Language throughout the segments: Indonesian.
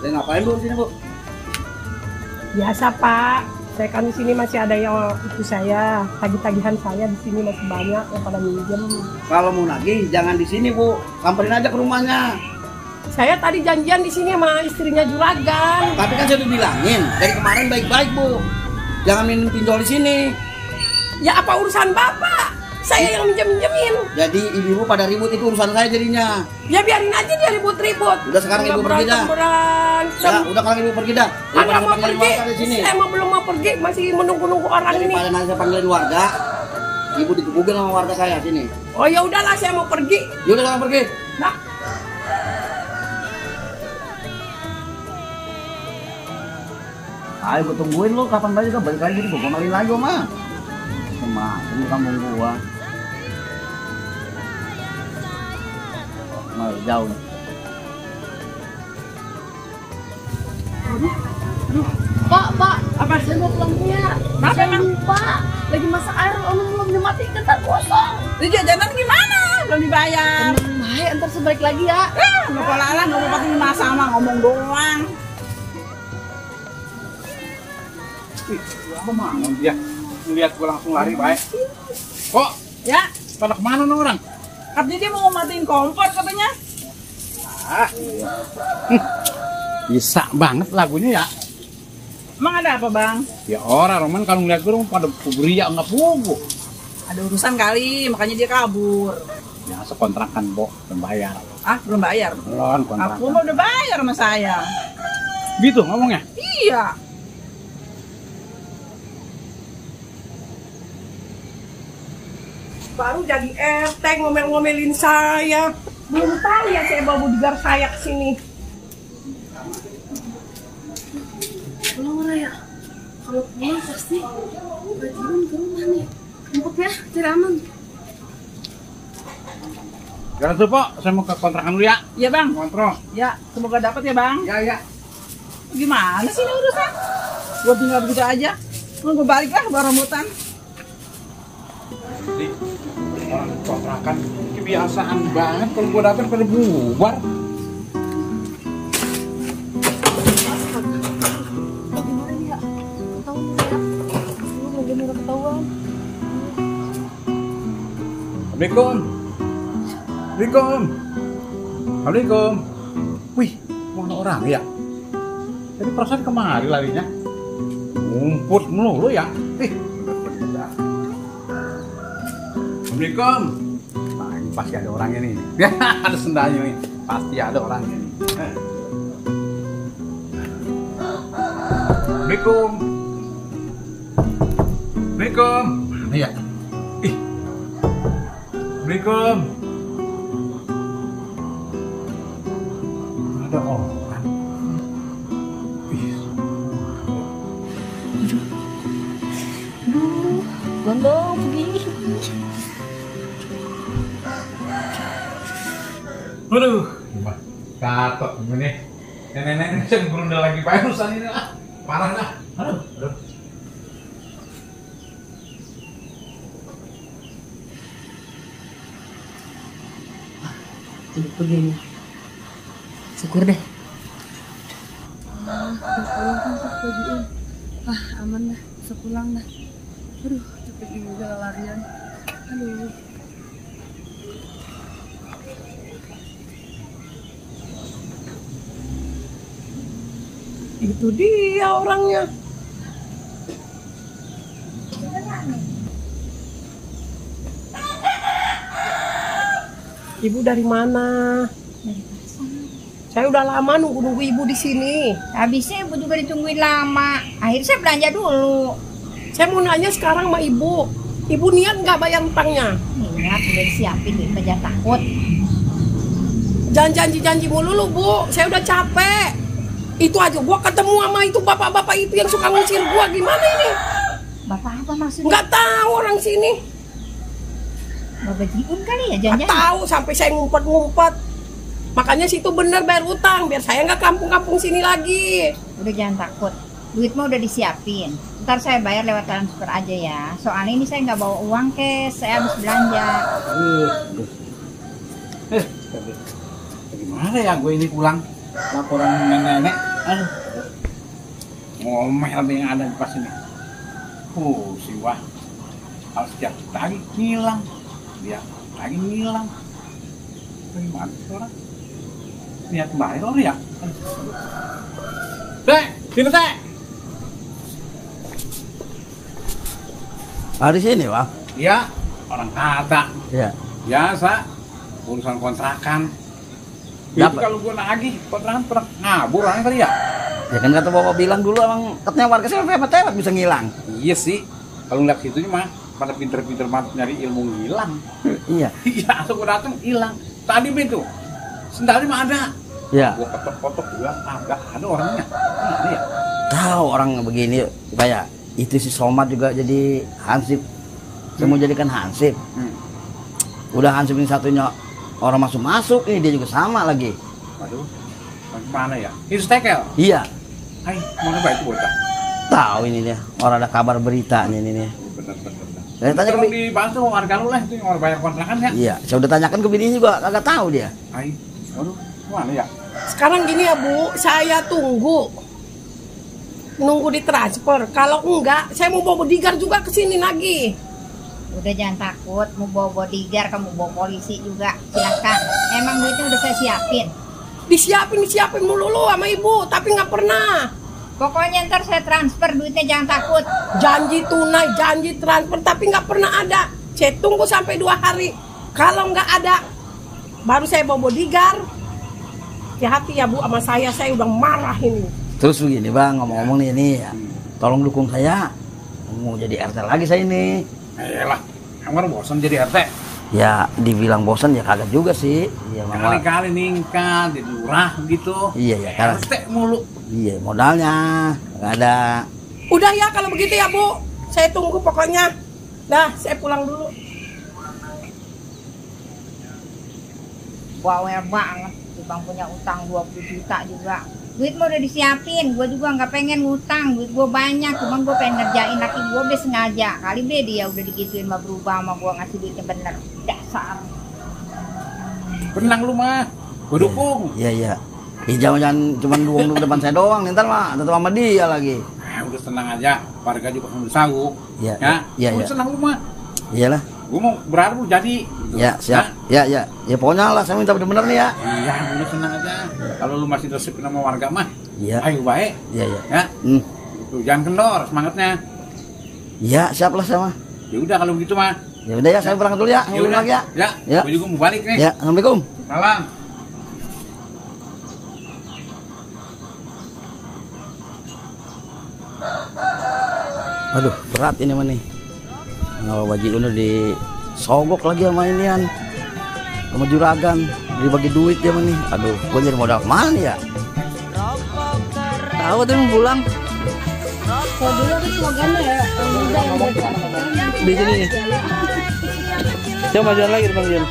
Ngapain Bu di sini, Bu? Biasa, Pak. Saya kan di sini masih ada yang itu saya, tagih-tagihan saya di sini masih banyak yang pada minjem. Kalau mau nagih jangan di sini, Bu. Samperin aja ke rumahnya. Saya tadi janjian di sini sama istrinya Juragan. Tapi kan saya udah bilangin dari kemarin baik-baik, Bu. Jangan minum pinjol di sini. Ya apa urusan Bapak? Saya yang minjem-minjemin. Jadi ibu-ibu pada ribut itu urusan saya jadinya. Ya biarin aja dia ribut-ribut. Udah sekarang ibu pergi dah. Berantem. Ya, udah sekarang ibu pergi dah. Anda mau pergi? Saya belum mau pergi, masih menunggu-nunggu orang ini. Daripada nanti saya panggilin warga, ibu dikebukin sama warga saya sini. Oh ya udahlah, saya mau pergi. Ya udah sekarang pergi. Nah. Ayo gue tungguin lo kapan balik lagi gue ngomelin lagi mah. Sama ini kampung gua. Mau jauh. Pak, apa saya mau pulang ya? Kenapa emang? Pak, lagi masak air, belum dimatikan, tak kosong. Ini jajanan gimana? Belum dibayar. Baik, ntar sebalik lagi ya. Nggak pola-pola, nggak mau pakai masak sama ngomong doang. Wih, apa mana dia? Ngeliat gue langsung lari baik. Kok? Ya, Pada kemana nih orang? katanya dia mau matiin kompor katanya. Ah, bisa banget lagunya ya. Emang ada apa bang? Ya orang Roman kalau ngeliat gue pada beria nggak pugu. Ada urusan kali, makanya dia kabur. Ya sekontrakan Bo, belum bayar. Ah, belum bayar? Belum kontrakan. Aku mah udah bayar sama saya. Gitu ngomongnya? Iya. Baru jadi RT ngomel-ngomelin saya. Belum tahu ya saya bawa bodyguard saya ke sini. Pulang Raya. Kalau pulang pasti berjalan ke rumah nih. Empuk ya, cari aman. Jangan tuh Pak, saya mau ke kontrakan dulu ya. Iya bang. Kontrol. Ya, semoga dapat ya bang. Ya. Gimana sih ini urusan? Gua tinggal begitu aja. Gue balik lah bawa rambutan. Di orang kontrakan kebiasaan banget kalau gue datang pada bubar. Gimana ya? Tahu ya? Lu lagi nggak ketahuan. Assalamualaikum. Assalamualaikum. Wih, mana orang ya? Jadi perasaan kemari larinya. Ngumpul melulu ya. Bener-bener. Assalamualaikum. Nah, ini pasti ada orangnya nih. Ada sendalnya nih. Pasti ada orangnya nih. Assalamualaikum. Assalamualaikum. Mana ya? Ih. Assalamualaikum. Ada orang. Ih. Gondong pergi. Aduh, gimana? Katok gimana? Nenek-nenek saya berundal lagi urusan ini lah. Parah lah. Aduh. Begini. Syukur deh. Aman dah, bisa pulang dah. Aduh, capek juga larian. Aduh. Itu dia orangnya. Ibu dari mana? Dari pasar. Saya udah lama nunggu ibu di sini. Habisnya ibu juga ditungguin lama. Akhirnya saya belanja dulu. Saya mau nanya sekarang sama ibu. Ibu niat nggak bayar utangnya? Niat, udah disiapin, duit jangan takut. Jangan janji-janji mulu lu, Bu. Saya udah capek. Itu aja gua ketemu sama itu bapak-bapak itu yang suka ngusir gua. Gimana ini? Bapak apa maksudnya? Nggak tahu orang sini. Bapak Jiun kali ya, Nggak jangan-jangan. tahu sampai saya ngumpet-ngumpet. Makanya situ bener bayar utang biar saya nggak kampung-kampung sini lagi. Udah jangan takut. Duit mah udah disiapin. Ntar saya bayar lewat transfer aja ya. Soalnya ini saya nggak bawa uang cash, saya habis belanja. Gimana ya gue ini pulang? Laporan nenek-nenek. Aduh. Ngomel yang ada di pas ini. Si wah. Harus setiap lagi ngilang. Dia lagi ngilang. Bagaimana sih orang? Lihat baik orang ya. Teh, sini teh. Di sini, Bang. Iya, orang kata. Iya. Biasa urusan kontrakan. Itu Dapat. kalau gue nagih kontrakan pernah ngabur orang kali ya. Ya kan kata bapak bilang dulu emang katanya warga sini hebat-hebat bisa ngilang. Iya sih. Kalau ngeliat situ mah pada pinter-pinter banget nyari ilmu ngilang. Iya. Iya, asal gue dateng hilang. Tadi begitu. Sendalnya mah ada. Iya. Gue ketok-ketok bilang ada orangnya. Nah, iya. Tahu orang begini kayak itu si Somad juga jadi hansip. Saya mau jadikan hansip. Udah hansip ini satunya orang masuk-masuk, ini dia juga sama lagi. Waduh. Mana ya? Itu stekel. Iya. Hai, mana baik itu bocah? Tahu ini dia. Orang ada kabar berita ini nih. Bener. Saya tanya ke Tolong dibantu warga lu lah itu yang orang banyak kontrakan ya. Iya, saya udah tanyakan ke bini juga kagak tahu dia. Hai. Waduh, mana ya? Sekarang gini ya, Bu, saya nunggu ditransfer. Kalau enggak, saya mau bawa bodyguard juga ke sini lagi. Udah jangan takut, mau bawa bodyguard, kamu bawa polisi juga, silakan. Emang duitnya udah saya siapin. Disiapin mulu lu sama ibu, tapi nggak pernah. Pokoknya ntar saya transfer duitnya, jangan takut. Janji tunai, janji transfer, tapi nggak pernah ada. Saya tunggu sampai 2 hari. Kalau nggak ada, baru saya bawa bodyguard. Hati-hati ya Bu sama saya udah marah ini. Terus begini Bang, ngomong-ngomong nih ya. Tolong dukung saya. Mau jadi RT lagi saya ini. Ayolah, kamu bosan jadi RT. Ya dibilang bosan ya kagak juga sih. Iya mama. Kali-kali ningkat, jadi lurah gitu. Iya ya karena RT mulu. iya modalnya nggak ada. Udah ya kalau begitu ya Bu, saya tunggu pokoknya. Dah, saya pulang dulu. Bawel banget, Bang punya utang 20 juta juga. Duit mah udah disiapin, gue juga nggak pengen ngutang, duit gue banyak, cuman gue pengen ngerjain laki gue udah sengaja. Kali be dia udah digituin mah berubah sama gue ngasih duitnya bener. Dasar. Tenang lu mah, gue dukung. Iya. Jangan cuma duung depan saya doang, ntar mah tetap sama dia lagi. Udah tenang aja, warga juga kamu sanggup. Iya. Ya, udah tenang lu mah. Iyalah. Gue mau berharap lu jadi. Gitu. Ya siap. Ya. Ya pokoknya lah saya minta bener-bener nih ya. Iya, udah tenang aja. Kalau lu masih resep sama warga mah, Iya. ayo baik. Iya. Ya, tuh, jangan kendor semangatnya. Iya siap lah sama. Ya udah kalau begitu mah. Ya udah ya saya berangkat dulu ya. Ya udah lagi ya. Ya. Gue juga mau balik nih. Ya, assalamualaikum. Salam. Aduh, berat ini mah nih. Nggak wajib udah disogok lagi sama inian. Sama juragan, dibagi duit dia mah nih. Aduh, gua nyari modal kemana nih ya? Tahu tuh mau pulang. Kalau dulu aku slogannya ya, Di sini nih. Coba majuan lagi Bang Jon.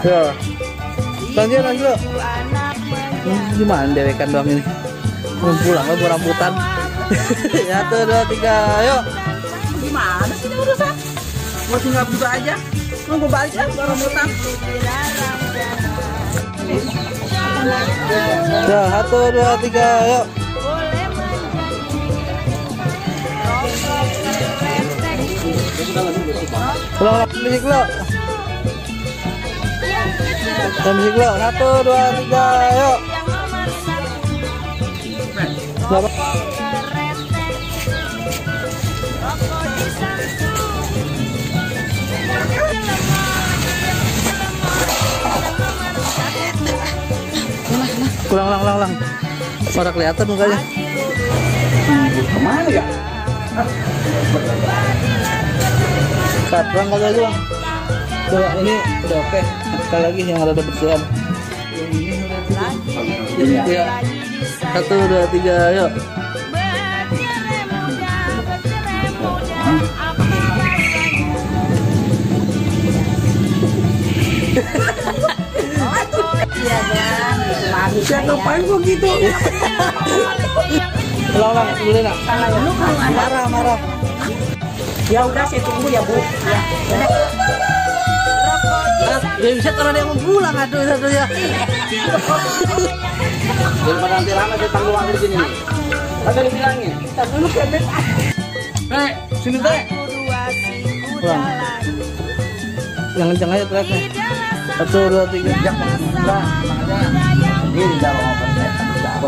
Ya. Bang Jon lagi lo. Gimana dewekan doang ini? Mau pulang lah buat rambutan. 1, 2, 3, ayo. Gimana sih ini urusan? Gua tinggal buka aja. Mau gua balik lah buat rambutan. Ya, 1, 2, 3, ayo. Pulang musik lo. Musik lo. 1, 2, 3, ayo. Berapa? Ulang. Pada kelihatan mukanya. Kemana ya? mantap. Berangkat lagi bang. Coba ini udah oke. Sekali lagi yang ada bersihan. Iya. 1, 2, 3, yuk. Ya ngapain kok gitu? Ulang dulu nak. Marah. Ya udah saya tunggu ya Bu. Ya. Ya bisa kalau dia mau pulang aduh ya. Daripada nanti lama saya tanggung waktu di sini. Kagak dibilangin. Kita dulu kemet. Sini teh. Pulang. Yang kencang aja treknya. 1, 2, 3. Ini di dalam apa saya tidak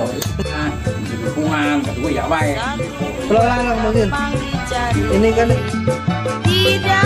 Dukungan kedua ya baik. Pulang mungkin. Ini kan Tidak